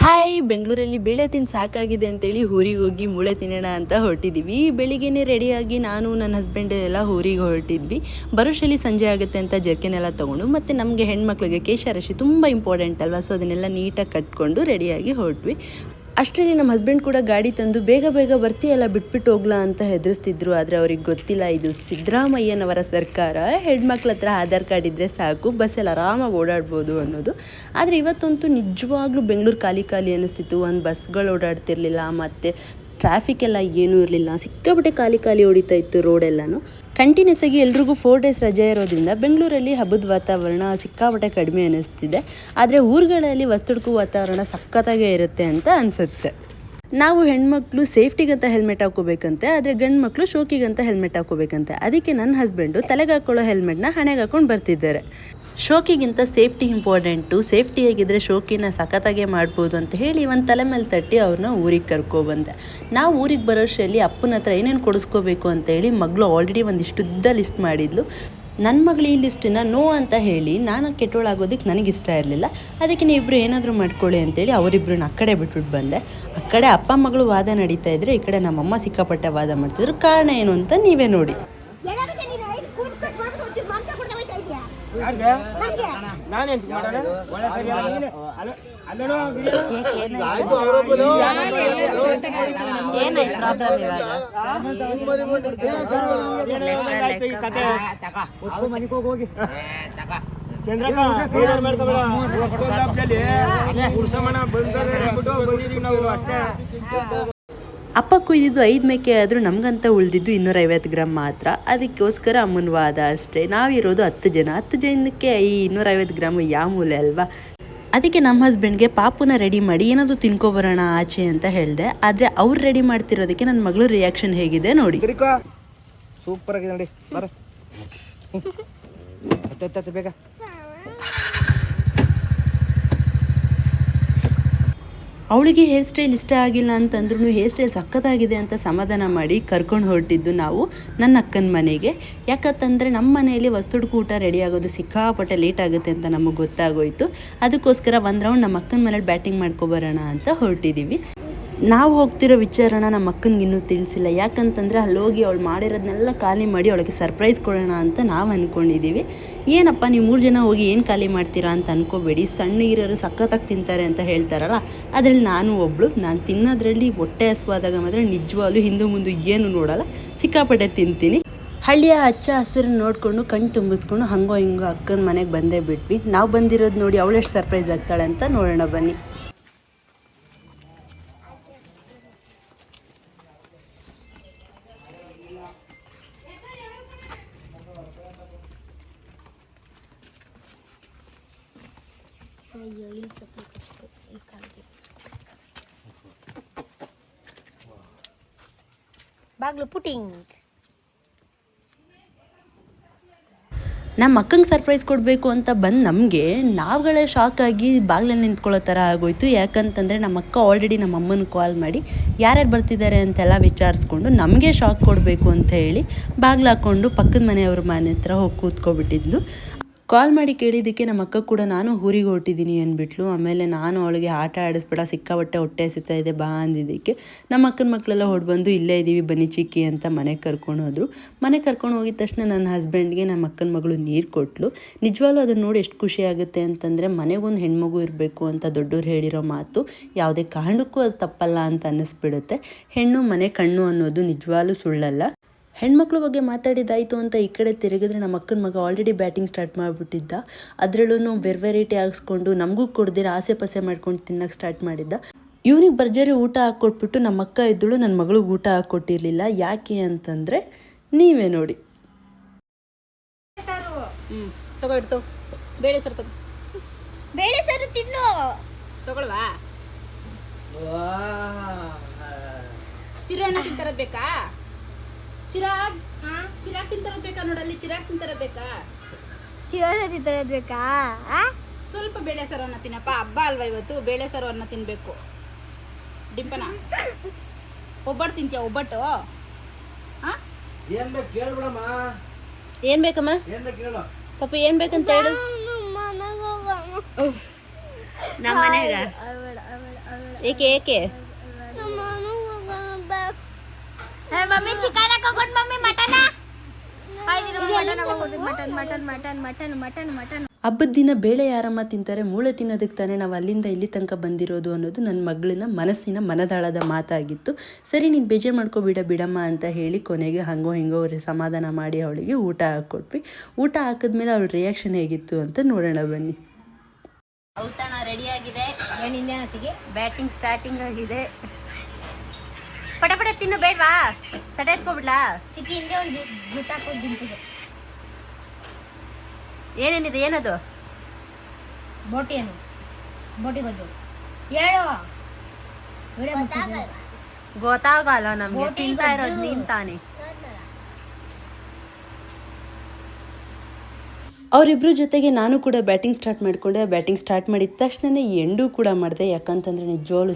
Hi, ಬೆಂಗಳೂರಲ್ಲಿ ಬೇಳೆ ತಿಂದು ಸಾಕಾಗಿದೆ ಅಂತೇಳಿ ಊರಿಗೆ ಹೋಗಿ ಮೂಳೆ ತಿನ್ನೋಣ ಅಂತ ಹೊರಟಿದ್ದೀವಿ. ಬೆಳಿಗ್ಗೆನೇ ರೆಡಿಯಾಗಿ ನಾನು ನನ್ನ ಹಸ್ಬೆಂಡ್ ಎಲ್ಲ ಊರಿಗೆ ಹೊರಟಿದ್ವಿ. ಬರೋಷ್ಟರಲ್ಲಿ ಸಂಜೆ ಆಗುತ್ತೆ ಅಂತ ಜರ್ಕಿನೆಲ್ಲ ತೊಗೊಂಡು, ಮತ್ತು ನಮಗೆ ಹೆಣ್ಮಕ್ಳಿಗೆ ಕೇಶರಾಶಿ ತುಂಬ ಇಂಪಾರ್ಟೆಂಟ್ ಅಲ್ವಾ, ಸೊ ಅದನ್ನೆಲ್ಲ ನೀಟಾಗಿ ಕಟ್ಕೊಂಡು ರೆಡಿಯಾಗಿ ಹೊರಟ್ವಿ. ಅಷ್ಟರಲ್ಲಿ ನಮ್ಮ ಹಸ್ಬೆಂಡ್ ಕೂಡ ಗಾಡಿ ತಂದು ಬೇಗ ಬೇಗ ಬರ್ತೀಯಲ್ಲ, ಬಿಟ್ಬಿಟ್ಟು ಹೋಗ್ಲಾ ಅಂತ ಹೆದರಿಸ್ತಿದ್ರು. ಆದರೆ ಅವ್ರಿಗೆ ಗೊತ್ತಿಲ್ಲ, ಇದು ಸಿದ್ದರಾಮಯ್ಯನವರ ಸರ್ಕಾರ, ಹೆಣ್ಮಕ್ಳ ಹತ್ರ ಆಧಾರ್ ಕಾರ್ಡ್ ಇದ್ದರೆ ಸಾಕು, ಬಸ್ಸಲ್ಲಿ ಆರಾಮಾಗಿ ಓಡಾಡ್ಬೋದು ಅನ್ನೋದು. ಆದರೆ ಇವತ್ತಂತೂ ನಿಜವಾಗ್ಲೂ ಬೆಂಗಳೂರು ಖಾಲಿ ಖಾಲಿ ಅನ್ನಿಸ್ತಿತ್ತು. ಒಂದು ಬಸ್ಗಳು ಓಡಾಡ್ತಿರ್ಲಿಲ್ಲ, ಮತ್ತು ಟ್ರಾಫಿಕ್ ಎಲ್ಲ ಏನೂ ಇರಲಿಲ್ಲ. ಸಿಕ್ಕಾಪಟ್ಟೆ ಖಾಲಿ ಖಾಲಿ ಹೊಡಿತಾ ಇತ್ತು ರೋಡೆಲ್ಲನೂ. ಕಂಟಿನ್ಯೂಸ್ ಆಗಿ ಎಲ್ರಿಗೂ 4 ಡೇಸ್ ರಜೆ ಇರೋದ್ರಿಂದ ಬೆಂಗಳೂರಲ್ಲಿ ಹಬ್ಬದ ವಾತಾವರಣ ಸಿಕ್ಕಾಪಟ್ಟೆ ಕಡಿಮೆ ಅನ್ನಿಸ್ತಿದೆ. ಆದರೆ ಊರುಗಳಲ್ಲಿ ವಸ್ತುಡ್ಕೋ ವಾತಾವರಣ ಸಖತ್ತಾಗೇ ಇರುತ್ತೆ ಅಂತ ಅನಿಸುತ್ತೆ. ನಾವು ಹೆಣ್ಮಕ್ಳು ಸೇಫ್ಟಿಗಂತ ಹೆಲ್ಮೆಟ್ ಹಾಕೋಬೇಕಂತೆ, ಆದರೆ ಗಂಡು ಮಕ್ಕಳು ಶೋಕಿಗಂತ ಹೆಲ್ಮೆಟ್ ಹಾಕೋಬೇಕಂತೆ. ಅದಕ್ಕೆ ನನ್ನ ಹಸ್ಬೆಂಡು ತಲೆಗೆ ಹಾಕೊಳ್ಳೋ ಹೆಲ್ಮೆಟ್ನ ಹಣೆಗೆ ಹಾಕೊಂಡು ಬರ್ತಿದ್ದಾರೆ. ಶೋಕಿಗಿಂತ ಸೇಫ್ಟಿ ಇಂಪಾರ್ಟೆಂಟು, ಸೇಫ್ಟಿಯಾಗಿದ್ದರೆ ಶೋಕಿನ ಸಖತ್ತಾಗೆ ಮಾಡ್ಬೋದು ಅಂತ ಹೇಳಿ ಒಂದು ತಲೆ ಮೇಲೆ ತಟ್ಟಿ ಅವ್ರನ್ನ ಊರಿಗೆ ಕರ್ಕೊಬಂದೆ. ನಾವು ಊರಿಗೆ ಬರೋಷ್ಟರಲ್ಲಿ ಅಪ್ಪನ ಹತ್ರ ಏನೇನು ಕೊಡಿಸ್ಕೋಬೇಕು ಅಂತೇಳಿ ಮಗಳು ಆಲ್ರೆಡಿ ಒಂದಿಷ್ಟುದ್ದ ಲಿಸ್ಟ್ ಮಾಡಿದ್ಲು. ನನ್ನ ಮಗಳು ಈ ಲಿಸ್ಟನ್ನ ನೋ ಅಂತ ಹೇಳಿ ನಾನು ಕೆಟ್ಟೋಳಾಗೋದಕ್ಕೆ ನನಗಿಷ್ಟ ಇರಲಿಲ್ಲ. ಅದಕ್ಕೆ ನೀವಿಬ್ಬರು ಏನಾದರೂ ಮಾಡ್ಕೊಳ್ಳಿ ಅಂತೇಳಿ ಅವರಿಬ್ಬರನ್ನ ಆ ಕಡೆ ಬಿಟ್ಬಿಟ್ಟು ಬಂದೆ. ಆ ಕಡೆ ಅಪ್ಪ ಮಗಳು ವಾದ ನಡೀತಾ ಇದ್ದರೆ, ಈ ಕಡೆ ನಮ್ಮಮ್ಮ ಸಿಕ್ಕಾಪಟ್ಟೆ ವಾದ ಮಾಡ್ತಿದ್ರು. ಕಾರಣ ಏನು ಅಂತ ನೀವೇ ನೋಡಿ. ಅಪ್ಪ ಕುಯ್ದಿದ್ದು 5 ಮೇಕೆ ಆದರೂ ನಮಗಂತ ಉಳಿದಿದ್ದು 250 ಗ್ರಾಮ್ ಮಾತ್ರ. ಅದಕ್ಕೋಸ್ಕರ ಅಮ್ಮನ ವಾದ ಅಷ್ಟೇ. ನಾವಿರೋದು 10 ಜನ, 10 ಜನಕ್ಕೆ ಈ 250 ಗ್ರಾಮು ಯಾವ ಮೂಲೆ ಅಲ್ವಾ. ಅದಕ್ಕೆ ನಮ್ಮ ಹಸ್ಬೆಂಡ್ಗೆ ಪಾಪುನ ರೆಡಿ ಮಾಡಿ ಏನಾದರೂ ತಿನ್ಕೊಬರೋಣ ಆಚೆ ಅಂತ ಹೇಳಿದೆ. ಆದರೆ ಅವ್ರು ರೆಡಿ ಮಾಡ್ತಿರೋದಕ್ಕೆ ನನ್ನ ಮಗಳು ರಿಯಾಕ್ಷನ್ ಹೇಗಿದೆ ನೋಡಿ. ಸೂಪರ್ ಆಗಿದೆ ನೋಡಿ, ಬರ ಬೇಗ. ಅವಳಿಗೆ ಹೇರ್ ಸ್ಟೈಲ್ ಇಷ್ಟ ಆಗಿಲ್ಲ ಅಂತಂದ್ರೂ ಹೇರ್ ಸ್ಟೈಲ್ ಸಖತ್ತಾಗಿದೆ ಅಂತ ಸಮಾಧಾನ ಮಾಡಿ ಕರ್ಕೊಂಡು ಹೊರಟಿದ್ದು ನಾವು ನನ್ನ ಅಕ್ಕನ ಮನೆಗೆ. ಯಾಕಂತಂದರೆ ನಮ್ಮ ಮನೆಯಲ್ಲಿ ವಸ್ತುಡ್ಕು ಊಟ ರೆಡಿ ಆಗೋದು ಸಿಕ್ಕಾಪಟ್ಟೆ ಲೇಟ್ ಆಗುತ್ತೆ ಅಂತ ನಮಗೆ ಗೊತ್ತಾಗೋಯಿತು. ಅದಕ್ಕೋಸ್ಕರ ಒಂದು ರೌಂಡ್ ನಮ್ಮ ಅಕ್ಕನ ಮನೇಲಿ ಬ್ಯಾಟಿಂಗ್ ಮಾಡ್ಕೊಬರೋಣ ಅಂತ ಹೊರಟಿದ್ದೀವಿ. ನಾವು ಹೋಗ್ತಿರೋ ವಿಚಾರನ ನಮ್ಮ ಅಕ್ಕನಿಗೆ ಇನ್ನೂ ತಿಳಿಸಿಲ್ಲ. ಯಾಕಂತಂದರೆ ಅಲ್ಲಿ ಹೋಗಿ ಅವಳು ಮಾಡಿರೋದನ್ನೆಲ್ಲ ಖಾಲಿ ಮಾಡಿ ಅವಳಿಗೆ ಸರ್ಪ್ರೈಸ್ ಕೊಡೋಣ ಅಂತ ನಾವು ಅಂದ್ಕೊಂಡಿದ್ದೀವಿ. ಏನಪ್ಪ ನೀವು 3 ಜನ ಹೋಗಿ ಏನು ಖಾಲಿ ಮಾಡ್ತೀರಾ ಅಂತ ಅಂದ್ಕೋಬೇಡಿ, ಸಣ್ಣಗಿರೋರು ಸಖತ್ತಾಗಿ ತಿಂತಾರೆ ಅಂತ ಹೇಳ್ತಾರಲ್ಲ, ಅದರಲ್ಲಿ ನಾನು ಒಬ್ಬಳು. ನಾನು ತಿನ್ನೋದ್ರಲ್ಲಿ ಹೊಟ್ಟೆ ಹಸುವಾದಾಗ ಮಾತ್ರ ನಿಜವಾಗ್ಲೂ ಹಿಂದೂ ಮುಂದೆ ಏನು ನೋಡಲ್ಲ, ಸಿಕ್ಕಾಪಟ್ಟೆ ತಿಂತೀನಿ. ಹಳ್ಳಿಯ ಹಚ್ಚ ಹಸಿರು ನೋಡಿಕೊಂಡು ಕಣ್ಣು ತುಂಬಿಸ್ಕೊಂಡು ಹಂಗೋ ಹಿಂಗೋ ಅಕ್ಕನ ಮನೆಗೆ ಬಂದೇ ಬಿಟ್ವಿ. ನಾವು ಬಂದಿರೋದು ನೋಡಿ ಅವಳೆಷ್ಟು ಸರ್ಪ್ರೈಸ್ ಆಗ್ತಾಳೆ ಅಂತ ನೋಡೋಣ ಬನ್ನಿ. ಬಾಗ್ಲು ಪುಟಿಂಗ್. ನಮ್ಮ ಅಕ್ಕಂಗೆ ಸರ್ಪ್ರೈಸ್ ಕೊಡಬೇಕು ಅಂತ ಬಂದು ನಮಗೆ ನಾವುಗಳೇ ಶಾಕ್ ಆಗಿ ಬಾಗಿಲಲ್ಲಿ ನಿಂತ್ಕೊಳ್ಳೋ ಥರ ಆಗೋಯ್ತು. ಯಾಕಂತಂದರೆ ನಮ್ಮ ಅಕ್ಕ ಆಲ್ರೆಡಿ ನಮ್ಮ ಅಮ್ಮನ ಕಾಲ್ ಮಾಡಿ ಯಾರ್ಯಾರು ಬರ್ತಿದ್ದಾರೆ ಅಂತೆಲ್ಲ ವಿಚಾರಿಸ್ಕೊಂಡು ನಮಗೆ ಶಾಕ್ ಕೊಡಬೇಕು ಅಂತ ಹೇಳಿ ಬಾಗಿಲು ಹಾಕ್ಕೊಂಡು ಪಕ್ಕದ ಮನೆಯವ್ರ ಮನೆ ಹತ್ರ ಹೋಗಿ ಕೂತ್ಕೊಬಿಟ್ಟಿದ್ಲು. ಕಾಲ್ ಮಾಡಿ ಕೇಳಿದ್ದಕ್ಕೆ ನಮ್ಮ ಅಕ್ಕ ಕೂಡ ನಾನು ಊರಿಗೆ ಹೊರಟಿದ್ದೀನಿ ಅಂದ್ಬಿಟ್ಲು. ಆಮೇಲೆ ನಾನು ಅವಳಿಗೆ ಆಟ ಆಡಿಸ್ಬೇಡ, ಸಿಕ್ಕಾಪಟ್ಟೆ ಹೊಟ್ಟೆ ಹಸಿತಾ ಇದೆ ಬಾ ಅಂದಿದ್ದಕ್ಕೆ ನಮ್ಮ ಅಕ್ಕನ ಮಕ್ಕಳೆಲ್ಲ ಹೊಡ್ಬಂದು ಇಲ್ಲೇ ಇದ್ದೀವಿ ಬನ್ನಿ ಚಿಕ್ಕಿ ಅಂತ ಮನೆಗೆ ಕರ್ಕೊಂಡು ಹೋದ್ರು. ಮನೆಗೆ ಕರ್ಕೊಂಡು ಹೋಗಿದ ತಕ್ಷಣ ನನ್ನ ಹಸ್ಬೆಂಡ್ಗೆ ನಮ್ಮ ಅಕ್ಕನ ಮಗಳು ನೀರು ಕೊಟ್ಟಳು. ನಿಜವಾಗ್ಲೂ ಅದನ್ನು ನೋಡಿ ಎಷ್ಟು ಖುಷಿ ಆಗುತ್ತೆ ಅಂತಂದರೆ, ಮನೆಗೊಂದು ಹೆಣ್ಮಗು ಇರಬೇಕು ಅಂತ ದೊಡ್ಡವ್ರು ಹೇಳಿರೋ ಮಾತು ಯಾವುದೇ ಕಾರಣಕ್ಕೂ ಅದು ತಪ್ಪಲ್ಲ ಅಂತ ಅನ್ನಿಸ್ಬಿಡುತ್ತೆ. ಹೆಣ್ಣು ಮನೆ ಕಣ್ಣು ಅನ್ನೋದು ನಿಜವಾಗ್ಲೂ ಸುಳ್ಳಲ್ಲ. ಹೆಣ್ಮಕ್ಳ ಬಗ್ಗೆ ಮಾತಾಡಿದ್ದಾಯಿತು ಅಂತ ಈ ಕಡೆ ತಿರುಗಿದ್ರೆ ನಮ್ಮ ಅಕ್ಕನ ಮಗ ಆಲ್ರೆಡಿ ಬ್ಯಾಟಿಂಗ್ ಸ್ಟಾರ್ಟ್ ಮಾಡಿಬಿಟ್ಟಿದ್ದ. ಅದರಲ್ಲೂ ವೆರೈಟಿ ಹಾಕ್ಸ್ಕೊಂಡು ನಮಗೂ ಕೊಡ್ದಿರ ಆಸೆ ಪಾಸೆ ಮಾಡ್ಕೊಂಡು ತಿನ್ನೋಕ್ಕೆ ಸ್ಟಾರ್ಟ್ ಮಾಡಿದ್ದ. ಇವನಿಗೆ ಭರ್ಜರಿ ಊಟ ಹಾಕ್ಕೊಟ್ಬಿಟ್ಟು ನಮ್ಮ ಅಕ್ಕ ಇದ್ದಳು ನನ್ನ ಮಗಳಿಗೆ ಊಟ ಹಾಕ್ಕೊಟ್ಟಿರಲಿಲ್ಲ. ಯಾಕೆ ಅಂತಂದರೆ ನೀವೇ ನೋಡಿ. ಬೇಳೆ ಸಾರು ತಿನ್ನು ತಗೊಳ್ವಾ. ಚಿರಾಣ ತಿಂತರದ್ ಬೇಕಾ? ಚಿರಾಗ್ ತಿಂತರದ್ ಬೇಕಾ? ನೋಡಲ್ಲಿ ಚಿರಾಗ್ ತಿಂತರದ್ ಬೇಕಾ? ಚಿರಾಣ ತಿಂತರದ್ ಬೇಕಾ? ಸ್ವಲ್ಪ ಬೇಳೆ ಸಾರು ಅನ್ನ ತಿನ್ನಪ್ಪ, ಹಬ್ಬ ಅಲ್ವಾ ಇವತ್ತು, ಬೇಳೆ ಸಾರು ಅನ್ನ ತಿನ್ಬೇಕು. ಡಿಂಪನ ಒಬ್ಬಟ್ಟು ತಿಂತೀಯ? ಒಬ್ಬಟ್ಟು ಏನ್ ಬೇಕಮ್ಮ? ಪಾಪ ಏನ್ ಬೇಕಂತ ಹೇಳು. ನಮ್ಮ ಮನೆಗ ಏಕೆ ಏಕೆ ಮಮ್ಮಿ ಚಿಕನ್ ಹಾಕೋಕೊಂಡು mummy mutton mutton mutton mutton mutton mutton mutton. ಹಬ್ಬದ ದಿನ ಬೇಳೆ ಯಾರಮ್ಮ ತಿಂತಾರೆ, ಮೂಳೆ ತಿನ್ನೋದಕ್ಕೆ ತಾನೇ ನಾವು ಅಲ್ಲಿಂದ ಇಲ್ಲಿ ತನಕ ಬಂದಿರೋದು ಅನ್ನೋದು ನನ್ನ ಮಗಳಿನ ಮನದಾಳದ ಮಾತಾಗಿತ್ತು. ಸರಿ ನೀನು ಬೇಜಾರು ಮಾಡ್ಕೊಬಿಡ ಬಿಡಮ್ಮ ಅಂತ ಹೇಳಿ ಕೊನೆಗೆ ಹಂಗೋ ಹಿಂಗೋ ಸಮಾಧಾನ ಮಾಡಿ ಅವಳಿಗೆ ಊಟ ಹಾಕ್ಕೊಟ್ವಿ. ಊಟ ಹಾಕಿದ್ಮೇಲೆ ಅವಳ ರಿಯಾಕ್ಷನ್ ಹೇಗಿತ್ತು ಅಂತ ನೋಡೋಣ ಬನ್ನಿ. ಔತಣ ರೆಡಿ ಆಗಿದೆ, ಬ್ಯಾಟಿಂಗ್ ಸ್ಟಾರ್ಟಿಂಗ್ ಆಗಿದೆ. ಪಟ ಪಟ ತಿನ್ನು ಬೇಡವಾ, ತಡೆ ಎತ್ಕೊಬಿಡ್ಲಾ? ಚಿಕ್ಕಿ ಹಿಂದೆ ಒಂದು ಜುಟ್ ಹಾಕೋದು ಗುಂಪಿಗೆ. ಏನೇನಿದೆ, ಏನದು? ಬೋಟಿ ಗೊಜ್ಜು ಹೇಳು. ಗೊತ್ತಾಗಲ್ಲ ನಮ್ಗೆ, ತಿಂತಾ ಇರೋದು ನೀನ್ ತಾನೆ. ಅವರಿಬ್ಬರ ಜೊತೆಗೆ ನಾನು ಕೂಡ ಬ್ಯಾಟಿಂಗ್ ಸ್ಟಾರ್ಟ್ ಮಾಡಿಕೊಂಡೆ. ಬ್ಯಾಟಿಂಗ್ ಸ್ಟಾರ್ಟ್ ಮಾಡಿದ ತಕ್ಷಣವೇ ಎಂಡೂ ಕೂಡ ಮಾಡಿದೆ. ಯಾಕಂತಂದರೆ ನಿಜವಾಗ್ಲೂ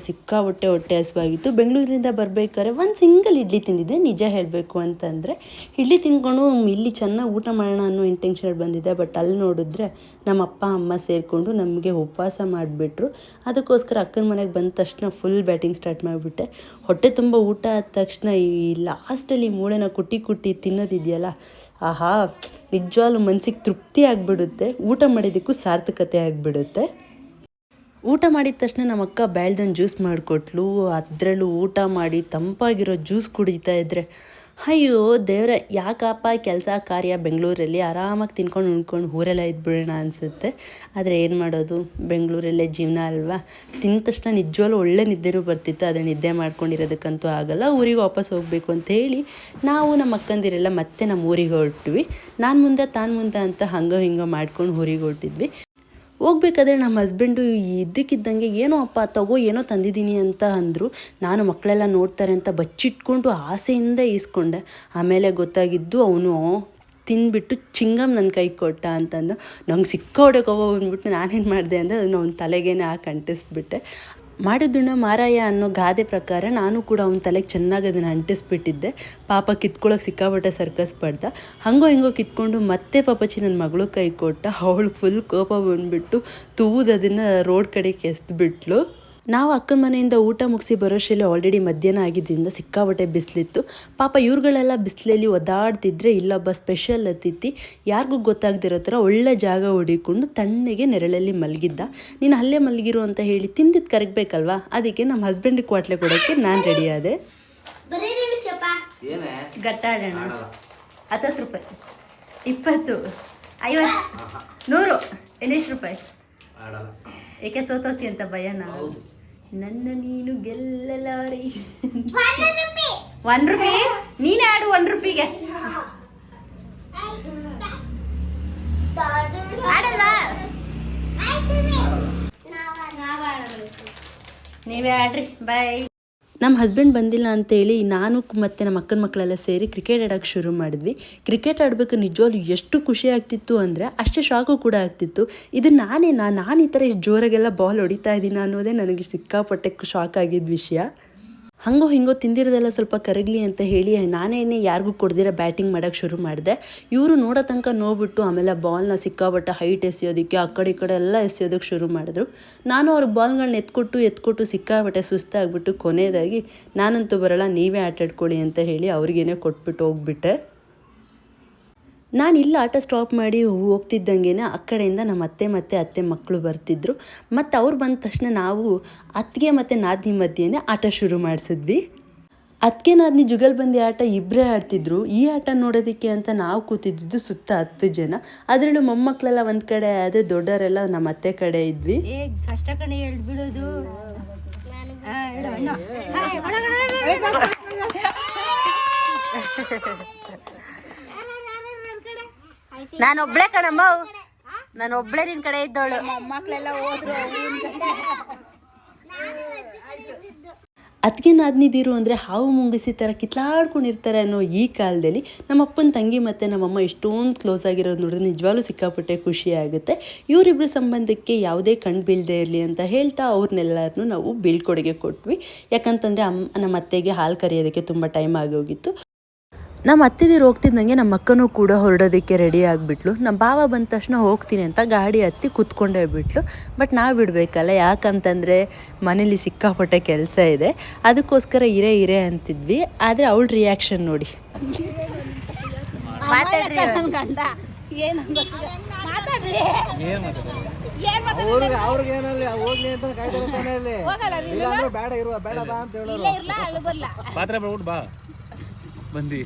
ಹೊಟ್ಟೆ ಹಸಿವಾಗಿತ್ತು. ಬೆಂಗಳೂರಿನಿಂದ ಬರಬೇಕಾದ್ರೆ ಒಂದು ಸಿಂಗಲ್ ಇಡ್ಲಿ ತಿಂದಿದ್ದೆ. ನಿಜ ಹೇಳಬೇಕು ಅಂತಂದರೆ ಇಡ್ಲಿ ತಿನ್ಕೊಂಡು ಇಲ್ಲಿ ಚೆನ್ನಾಗಿ ಊಟ ಮಾಡೋಣ ಅನ್ನೋ ಇಂಟೆನ್ಷನ್ ಬಂದಿದ್ದೆ. ಬಟ್ ಅಲ್ಲಿ ನೋಡಿದ್ರೆ ನಮ್ಮ ಅಪ್ಪ ಅಮ್ಮ ಸೇರಿಕೊಂಡು ನಮಗೆ ಉಪವಾಸ ಮಾಡಿಬಿಟ್ರು. ಅದಕ್ಕೋಸ್ಕರ ಅಕ್ಕನ ಮನೆಗೆ ಬಂದ ತಕ್ಷಣ ಫುಲ್ ಬ್ಯಾಟಿಂಗ್ ಸ್ಟಾರ್ಟ್ ಮಾಡಿಬಿಟ್ಟೆ. ಹೊಟ್ಟೆ ತುಂಬ ಊಟ ಆದ ತಕ್ಷಣ ಈ ಲಾಸ್ಟಲ್ಲಿ ಮೂಳೆನ ಕುಟ್ಟಿ ತಿನ್ನೋದಿದೆಯಲ್ಲ, ಆಹಾ, ನಿಜವಾಗ್ಲೂ ಮನಸ್ಸಿಗೆ ತೃಪ್ತಿ ಆಗಿಬಿಡುತ್ತೆ. ಊಟ ಮಾಡಿದ್ದಕ್ಕೂ ಸಾರ್ಥಕತೆ ಆಗಿಬಿಡುತ್ತೆ. ಊಟ ಮಾಡಿದ ತಕ್ಷಣ ನಮ್ಮ ಅಕ್ಕ ಬ್ಯಾಳ್ದೊಂದು ಜ್ಯೂಸ್ ಮಾಡಿಕೊಟ್ಲು. ಅದರಲ್ಲೂ ಊಟ ಮಾಡಿ ತಂಪಾಗಿರೋ ಜ್ಯೂಸ್ ಕುಡಿತಾ ಇದ್ದರೆ ಅಯ್ಯೋ ದೇವ್ರೆ, ಯಾಕಪ್ಪ ಕೆಲಸ ಕಾರ್ಯ ಬೆಂಗಳೂರಲ್ಲಿ ಆರಾಮಾಗಿ ತಿನ್ಕೊಂಡು ಉಣ್ಕೊಂಡು ಊರೆಲ್ಲ ಇದ್ಬಿಡೋಣ ಅನಿಸುತ್ತೆ. ಆದರೆ ಏನು ಮಾಡೋದು, ಬೆಂಗಳೂರಲ್ಲೇ ಜೀವನ ಅಲ್ವಾ. ತಿಂದ ತಕ್ಷಣ ನಿಜವಾಗ್ಲೂ ಒಳ್ಳೆ ನಿದ್ದೆನೂ ಬರ್ತಿತ್ತು. ಆದರೆ ನಿದ್ದೆ ಮಾಡ್ಕೊಂಡಿರೋದಕ್ಕಂತೂ ಆಗಲ್ಲ. ಊರಿಗೆ ವಾಪಸ್ ಹೋಗಬೇಕು ಅಂತ ಹೇಳಿ ನಾವು ನಮ್ಮ ಅಕ್ಕಂದಿರೆಲ್ಲ ಮತ್ತೆ ನಮ್ಮ ಊರಿಗೆ ಹೊರಟ್ವಿ. ನಾನು ಮುಂದೆ ತಾನು ಮುಂದೆ ಅಂತ ಹಂಗೋ ಹಿಂಗೋ ಮಾಡ್ಕೊಂಡು ಊರಿಗೆ ಹೊರಟಿದ್ವಿ. ಹೋಗ್ಬೇಕಾದ್ರೆ ನಮ್ಮ ಹಸ್ಬೆಂಡು ಇದ್ದಕ್ಕಿದ್ದಂಗೆ ಏನೋ ಅಪ್ಪ ತಗೋ ಏನೋ ತಂದಿದ್ದೀನಿ ಅಂತ ಅಂದರು. ನಾನು ಮಕ್ಕಳೆಲ್ಲ ನೋಡ್ತಾರೆ ಅಂತ ಬಚ್ಚಿಟ್ಕೊಂಡು ಆಸೆಯಿಂದ ಈಸ್ಕೊಂಡೆ. ಆಮೇಲೆ ಗೊತ್ತಾಗಿದ್ದು ಅವನು ತಿಂದ್ಬಿಟ್ಟು ಚಿಂಗಮ್ ನನ್ನ ಕೈ ಕೊಟ್ಟ ಅಂತಂದು. ನಂಗೆ ಸಿಕ್ಕೋಡೆ ಕೋಪ ಬಂದ್ಬಿಟ್ಟು ನಾನೇನು ಮಾಡಿದೆ ಅಂದರೆ ಅದನ್ನು ಅವ್ನ ತಲೆಗೇನೆ ಹಾಕಿ ಅಂಟಿಸ್ಬಿಟ್ಟೆ. ಮಾಡಿದ್ದುಣ್ಣ ಮಾರಾಯ ಅನ್ನೋ ಗಾದೆ ಪ್ರಕಾರ ನಾನು ಕೂಡ ಅವನ ತಲೆಗೆ ಚೆನ್ನಾಗಿ ಅದನ್ನು ಅಂಟಿಸ್ಬಿಟ್ಟಿದ್ದೆ. ಪಾಪ ಕಿತ್ಕೊಳ್ಳೋಕೆ ಸಿಕ್ಕಾಪಟ್ಟೆ ಸರ್ಕಸ್ ಪಡ್ದ. ಹಂಗೋ ಹಿಂಗೋ ಕಿತ್ಕೊಂಡು ಮತ್ತೆ ಪಾಪಚ್ಚಿ ನನ್ನ ಮಗಳು ಕೈ ಕೊಟ್ಟ. ಅವಳು ಫುಲ್ ಕೋಪ ಬಂದುಬಿಟ್ಟು ಅದನ್ನು ರೋಡ್ ಕಡೆಗೆ ಎಸ್ದುಬಿಟ್ಲು. ನಾವು ಅಕ್ಕನ ಮನೆಯಿಂದ ಊಟ ಮುಗಿಸಿ ಬರೋಷ್ಟರಲ್ಲಿ ಆಲ್ರೆಡಿ ಮಧ್ಯಾಹ್ನ ಆಗಿದ್ದರಿಂದ ಸಿಕ್ಕಾಪಟ್ಟೆ ಬಿಸಿಲಿತ್ತು. ಪಾಪ ಇವ್ರುಗಳೆಲ್ಲ ಬಿಸಿಲಲ್ಲಿ ಒದ್ದಾಡ್ತಿದ್ರೆ ಇಲ್ಲೊಬ್ಬ ಸ್ಪೆಷಲ್ ಅತಿಥಿ ಯಾರಿಗೂ ಗೊತ್ತಾಗದಿರೋ ಥರ ಒಳ್ಳೆ ಜಾಗ ಹುಡಿಕೊಂಡು ತಣ್ಣಗೆ ನೆರಳಲ್ಲಿ ಮಲಗಿದ್ದ. ನೀನು ಅಲ್ಲೇ ಮಲಗಿರು ಅಂತ ಹೇಳಿ ತಿಂದಿದ್ದು ಕರಗಬೇಕಲ್ವಾ, ಅದಕ್ಕೆ ನಮ್ಮ ಹಸ್ಬೆಂಡಿಗೆ ಕ್ವಾಟ್ಲೆ ಕೊಡೋಕ್ಕೆ ನಾನು ರೆಡಿ ಆದೆ. ಗಟ್ಟಾಡೋಣ 10 ರೂಪಾಯಿ, 20, 50, 100, ಇನ್ನೆಷ್ಟು ರೂಪಾಯಿ? ಏಕೆ ಸೋತೋತಿ ಅಂತ ಭಯನ? ನನ್ನ ನೀನು ಗೆಲ್ಲಲಾರಿ. 1 ರೂಪಾಯಿ ನೀನೇ ಆಡು. 1 ರೂಪಾಯಿಗೆ ಆಡಲ್ಲ, ನೀವೇ ಆಡ್ರಿ. ಬಾಯ್. ನಮ್ಮ ಹಸ್ಬೆಂಡ್ ಬಂದಿಲ್ಲ ಅಂತೇಳಿ ನಾನು ಮತ್ತು ನಮ್ಮ ಅಕ್ಕನ ಮಕ್ಕಳೆಲ್ಲ ಸೇರಿ ಕ್ರಿಕೆಟ್ ಆಡೋಕ್ಕೆ ಶುರು ಮಾಡಿದ್ವಿ. ಕ್ರಿಕೆಟ್ ಆಡಬೇಕು ನಿಜವಾಗ್ಲೂ ಎಷ್ಟು ಖುಷಿ ಆಗ್ತಿತ್ತು ಅಂದರೆ ಅಷ್ಟೇ ಶಾಕು ಕೂಡ ಆಗ್ತಿತ್ತು. ಇದು ನಾನು ಈ ಥರ ಇಷ್ಟು ಜೋರಾಗೆಲ್ಲ ಬಾಲ್ ಹೊಡಿತಾ ಇದ್ದೀನಿ ಅನ್ನೋದೇ ನನಗೆ ಸಿಕ್ಕಾಪಟ್ಟೆ ಶಾಕ್ ಆಗಿದ್ದ ವಿಷಯ. ಹಂಗೋ ಹಿಂಗೋ ತಿಂದಿರೋದೆಲ್ಲ ಸ್ವಲ್ಪ ಕರಗಲಿ ಅಂತ ಹೇಳಿ ನಾನೇನೇ ಯಾರಿಗೂ ಕೊಡ್ದಿರ ಬ್ಯಾಟಿಂಗ್ ಮಾಡೋಕ್ಕೆ ಶುರು ಮಾಡಿದೆ. ಇವರು ನೋಡೋ ತನಕ ನೋಡ್ಬಿಟ್ಟು ಆಮೇಲೆ ಬಾಲ್ನ ಸಿಕ್ಕಾಪಟ್ಟೆ ಹೈಟ್ ಎಸೆಯೋದಕ್ಕೆ ಆ ಕಡೆ ಈ ಕಡೆ ಎಲ್ಲ ಎಸೆಯೋದಕ್ಕೆ ಶುರು ಮಾಡಿದ್ರು. ನಾನು ಅವ್ರ ಬಾಲ್ಗಳನ್ನ ಎತ್ಕೊಟ್ಟು ಸಿಕ್ಕಾಪಟ್ಟೆ ಸುಸ್ತಾಗ್ಬಿಟ್ಟು ಕೊನೆಯದಾಗಿ ನಾನಂತೂ ಬರೋಲ್ಲ, ನೀವೇ ಆಟಾಡ್ಕೊಳ್ಳಿ ಅಂತ ಹೇಳಿ ಅವ್ರಿಗೇನೆ ಕೊಟ್ಬಿಟ್ಟು ಹೋಗ್ಬಿಟ್ಟೆ. ನಾನು ಇಲ್ಲ ಆಟ ಸ್ಟಾಪ್ ಮಾಡಿ ಹೋಗ್ತಿದ್ದಂಗೆ ಆ ಕಡೆಯಿಂದ ನಮ್ಮ ಅತ್ತೆ ಮಕ್ಕಳು ಬರ್ತಿದ್ರು. ಮತ್ತು ಅವ್ರು ಬಂದ ತಕ್ಷಣ ನಾವು ಅತ್ತಿಗೆ ಮತ್ತು ನಾದಿನಿ ಮಧ್ಯೆನೇ ಆಟ ಶುರು ಮಾಡಿಸಿದ್ವಿ. ಅತ್ತಿಗೆ ನಾದಿನಿ ಜುಗಲ್ಬಂದಿ ಆಟ ಇಬ್ಬರೇ ಆಡ್ತಿದ್ರು. ಈ ಆಟ ನೋಡೋದಕ್ಕೆ ಅಂತ ನಾವು ಕೂತಿದ್ದು ಸುತ್ತ 10 ಜನ. ಅದರಲ್ಲೂ ಮೊಮ್ಮಕ್ಕಳೆಲ್ಲ ಒಂದು ಕಡೆ ಆದರೆ ದೊಡ್ಡವರೆಲ್ಲ ನಮ್ಮ ಅತ್ತೆ ಕಡೆ ಇದ್ವಿ. ಕಷ್ಟ ಕಡೆ ಹೇಳ್ಬಿಡೋದು. ನಾನೊಬ್ಳೆ ಕಣಮ್ಮ, ನಾನೊಬ್ಳೆ ನಿನ್ ಕಡೆ ಇದ್ದವಳು. ಮಕ್ಕಳೆಲ್ಲ ಹೋದ್ರು. ಅತ್ತಿಗೆ ನಾದ್ನಿದಿರು ಅಂದರೆ ಹಾವು ಮುಂಗಿಸಿ ಥರ ಕಿತ್ಲಾಡ್ಕೊಂಡಿರ್ತಾರೆ ಅನ್ನೋ ಈ ಕಾಲದಲ್ಲಿ ನಮ್ಮ ಅಪ್ಪನ ತಂಗಿ ಮತ್ತು ನಮ್ಮಮ್ಮ ಎಷ್ಟೊಂದು ಕ್ಲೋಸ್ ಆಗಿರೋದು ನೋಡಿದ್ರೆ ನಿಜವಾಗ್ಲೂ ಸಿಕ್ಕಾಪಟ್ಟೆ ಖುಷಿ ಆಗುತ್ತೆ. ಇವರಿಬ್ಬರ ಸಂಬಂಧಕ್ಕೆ ಯಾವುದೇ ಕಣ್ಣು ಬೀಳದೇ ಇರಲಿ ಅಂತ ಹೇಳ್ತಾ ಅವ್ರನ್ನೆಲ್ಲರನ್ನೂ ನಾವು ಬೀಳ್ಕೊಡುಗೆ ಕೊಟ್ವಿ. ಯಾಕಂತಂದರೆ ನಮ್ಮ ಅತ್ತೆಗೆ ಹಾಲು ಕರೆಯೋದಕ್ಕೆ ತುಂಬ ಟೈಮ್ ಆಗೋಗಿತ್ತು. ನಮ್ಮ ಅತ್ತಿದಿರು ಹೋಗ್ತಿದ್ದಂಗೆ ನಮ್ಮ ಅಕ್ಕನೂ ಕೂಡ ಹೊರಡೋದಕ್ಕೆ ರೆಡಿ ಆಗಿಬಿಟ್ಲು. ನಮ್ಮ ಭಾವ ಬಂದ ತಕ್ಷಣ ಹೋಗ್ತೀನಿ ಅಂತ ಗಾಡಿ ಹತ್ತಿ ಕೂತ್ಕೊಂಡೇ ಬಿಟ್ಲು. ಬಟ್ ನಾವು ಬಿಡಬೇಕಲ್ಲ, ಯಾಕಂತಂದರೆ ಮನೇಲಿ ಸಿಕ್ಕಾಪಟ್ಟೆ ಕೆಲಸ ಇದೆ, ಅದಕ್ಕೋಸ್ಕರ ಇರೇ ಅಂತಿದ್ವಿ. ಆದರೆ ಅವಳ ರಿಯಾಕ್ಷನ್ ನೋಡಿ. ಗಂಡ ಏನು ಮಾತಾಡ್ರಿ ಅವ್ರಿಗೆ ಏನಲ್ಲಿ ಹೋಗ್ಲಿ ಅಂತ ಕಾಯ್ತಾರೆ. ಬೇಡ ಇರುವ ಬೇಡ ಬಾ ಅಂತ ಹೇಳೋರು. ಪಾತ್ರೆ ಬಿಡ್ಬಿಟ್ಟು ಬಾ ಬಂದಿ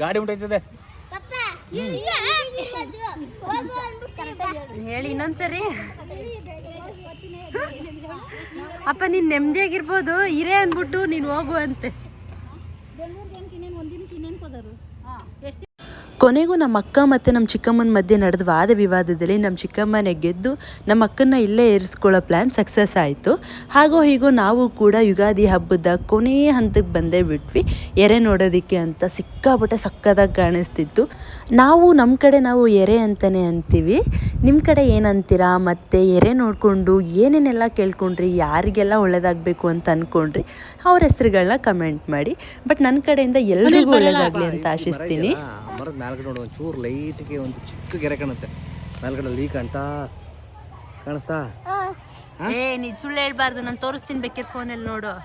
ಗಾಡಿ ಉಂಟೈತದೆ. ಹೇಳಿ ಇನ್ನೊಂದ್ಸರಿ. ಅಪ್ಪ ನೀನ್ ನೆಮ್ಮದಿಯಾಗಿರ್ಬೋದು, ಇರೇ ಅಂದ್ಬಿಟ್ಟು ನೀನು ಹೋಗುವಂತೆ. ಕೊನೆಗೂ ನಮ್ಮ ಅಕ್ಕ ಮತ್ತು ನಮ್ಮ ಚಿಕ್ಕಮ್ಮನ ಮಧ್ಯೆ ನಡೆದ ವಾದ ವಿವಾದದಲ್ಲಿ ನಮ್ಮ ಚಿಕ್ಕಮ್ಮನೇ ಗೆದ್ದು ನಮ್ಮ ಅಕ್ಕನ್ನ ಇಲ್ಲೇ ಏರಿಸ್ಕೊಳ್ಳೋ ಪ್ಲ್ಯಾನ್ ಸಕ್ಸಸ್ ಆಯಿತು. ಹಾಗೋ ಹೀಗೋ ನಾವು ಕೂಡ ಯುಗಾದಿ ಹಬ್ಬದ ಕೊನೆಯ ಹಂತಕ್ಕೆ ಬಂದೇ ಬಿಟ್ವಿ ಎರೆ ನೋಡೋದಕ್ಕೆ ಅಂತ. ಸಿಕ್ಕಾಪಟ್ಟೆ ಸಕ್ಕತ್ತಾಗಿ ಕಾಣಿಸ್ತಿತ್ತು. ನಮ್ಮ ಕಡೆ ನಾವು ಎರೆ ಅಂತಲೇ ಅಂತೀವಿ, ನಿಮ್ಮ ಕಡೆ ಏನಂತೀರಾ? ಮತ್ತು ಎರೆ ನೋಡಿಕೊಂಡು ಏನೇನೆಲ್ಲ ಕೇಳ್ಕೊಂಡ್ರಿ, ಯಾರಿಗೆಲ್ಲ ಒಳ್ಳೇದಾಗಬೇಕು ಅಂತ ಅಂದ್ಕೊಂಡ್ರಿ, ಅವ್ರ ಹೆಸ್ರುಗಳನ್ನ ಕಮೆಂಟ್ ಮಾಡಿ. ಬಟ್ ನನ್ನ ಕಡೆಯಿಂದ ಎಲ್ರಿಗೂ ಒಳ್ಳೇದಾಗಲಿ ಅಂತ ಆಶಿಸ್ತೀನಿ. ಮರದ ಮೇಲ್ಗಡೆ ನೋಡು, ಒಂಚೂರು ಲೈಟ್ಗೆ ಒಂದು ಚಿಕ್ಕ ಗೆರೆ ಕಾಣುತ್ತೆ ಮೇಲ್ಗಡೆ ಲೀಕ್ ಅಂತ ಕಾಣಿಸ್ತಾ? ನೀನು ಸುಳ್ಳು ಹೇಳ್ಬಾರ್ದು, ನಾನು ತೋರಿಸ್ತೀನಿ ಬೇಕಿರ್ ಫೋನಲ್ಲಿ ನೋಡು.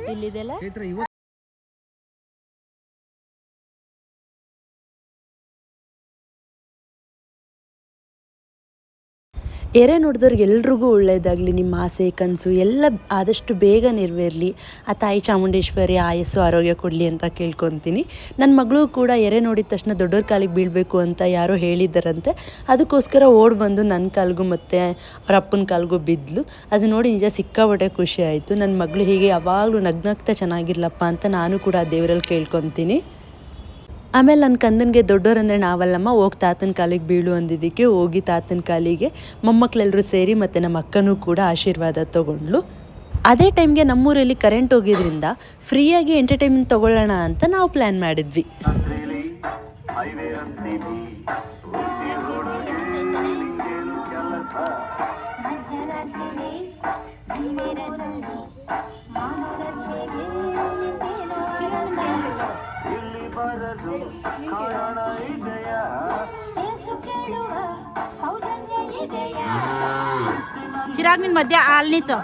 ಇಲ್ಲಿದೆಲ್ಲ ಎರೆ ನೋಡಿದವ್ರಿಗೆ ಎಲ್ರಿಗೂ ಒಳ್ಳೆಯದಾಗಲಿ. ನಿಮ್ಮ ಆಸೆ ಕನಸು ಎಲ್ಲ ಆದಷ್ಟು ಬೇಗ ನೆರವೇರಲಿ. ಆ ತಾಯಿ ಚಾಮುಂಡೇಶ್ವರಿ ಆಯಸ್ಸು ಆರೋಗ್ಯ ಕೊಡಲಿ ಅಂತ ಕೇಳ್ಕೊತೀನಿ. ನನ್ನ ಮಗಳು ಕೂಡ ಎರೆ ನೋಡಿದ ತಕ್ಷಣ ದೊಡ್ಡವ್ರ ಕಾಲಿಗೆ ಬೀಳಬೇಕು ಅಂತ ಯಾರೋ ಹೇಳಿದ್ದಾರಂತೆ. ಅದಕ್ಕೋಸ್ಕರ ಓಡಿ ಬಂದು ನನ್ನ ಕಾಲಿಗೂ ಮತ್ತು ಅವ್ರ ಅಪ್ಪನ ಕಾಲಿಗೂ ಬಿದ್ದಲು. ಅದು ನೋಡಿ ನಿಜ ಸಿಕ್ಕಾಪಟ್ಟೆ ಖುಷಿ ಆಯಿತು. ನನ್ನ ಮಗಳು ಹೀಗೆ ಯಾವಾಗಲೂ ನಗ್ನಗ್ತಾ ಚೆನ್ನಾಗಿರ್ಲಪ್ಪ ಅಂತ ನಾನು ಕೂಡ ಆ ದೇವರಲ್ಲಿ ಕೇಳ್ಕೊತೀನಿ. ಆಮೇಲೆ ನನ್ನ ಕಂದನಿಗೆ ದೊಡ್ಡೋರಂದರೆ ನಾವಲ್ಲಮ್ಮ, ಹೋಗಿ ತಾತನ ಕಾಲಿಗೆ ಬೀಳು ಅಂದಿದ್ದಕ್ಕೆ ಹೋಗಿ ತಾತನ ಕಾಲಿಗೆ ಮೊಮ್ಮಕ್ಕಳೆಲ್ಲರೂ ಸೇರಿ ಮತ್ತು ನಮ್ಮ ಅಕ್ಕನೂ ಕೂಡ ಆಶೀರ್ವಾದ ತೊಗೊಂಡ್ಲು. ಅದೇ ಟೈಮ್ಗೆ ನಮ್ಮೂರಲ್ಲಿ ಕರೆಂಟ್ ಹೋಗಿದ್ರಿಂದ ಫ್ರೀಯಾಗಿ ಎಂಟರ್ಟೈನ್ಮೆಂಟ್ ತೊಗೊಳ್ಳೋಣ ಅಂತ ನಾವು ಪ್ಲ್ಯಾನ್ ಮಾಡಿದ್ವಿ. ಚಿರಾಗ್ ನಿನ್ ಮಧ್ಯ ಹಾಲ್ ನೀಚು.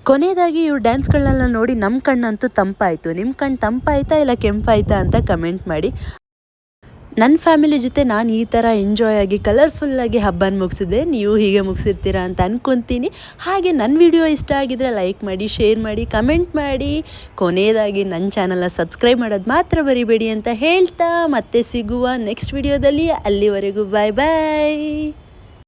ಕೊನೆಯದಾಗಿ ಇವ್ರು ಡ್ಯಾನ್ಸ್ಗಳನ್ನೆಲ್ಲ ನೋಡಿ ನಮ್ಮ ಕಣ್ಣಂತೂ ತಂಪಾಯಿತು. ನಿಮ್ಮ ಕಣ್ಣು ತಂಪಾಯ್ತಾ ಇಲ್ಲ ಕೆಂಪಾಯ್ತಾ ಅಂತ ಕಮೆಂಟ್ ಮಾಡಿ. ನನ್ನ ಫ್ಯಾಮಿಲಿ ಜೊತೆ ನಾನು ಈ ಥರ ಎಂಜಾಯ್ ಆಗಿ ಕಲರ್ಫುಲ್ಲಾಗಿ ಹಬ್ಬನ ಮುಗಿಸಿದೆ. ನೀವು ಹೀಗೆ ಮುಗಿಸಿರ್ತೀರಾ ಅಂತ ಅಂದ್ಕೊತೀನಿ. ಹಾಗೆ ನನ್ನ ವಿಡಿಯೋ ಇಷ್ಟ ಆಗಿದ್ರೆ ಲೈಕ್ ಮಾಡಿ, ಶೇರ್ ಮಾಡಿ, ಕಮೆಂಟ್ ಮಾಡಿ. ಕೊನೆಯದಾಗಿ ನನ್ನ ಚಾನಲ್ನ ಸಬ್ಸ್ಕ್ರೈಬ್ ಮಾಡೋದು ಮಾತ್ರ ಬರಿಬೇಡಿ ಅಂತ ಹೇಳ್ತಾ ಮತ್ತೆ ಸಿಗುವ ನೆಕ್ಸ್ಟ್ ವಿಡಿಯೋದಲ್ಲಿ. ಅಲ್ಲಿವರೆಗೂ ಬಾಯ್ ಬಾಯ್.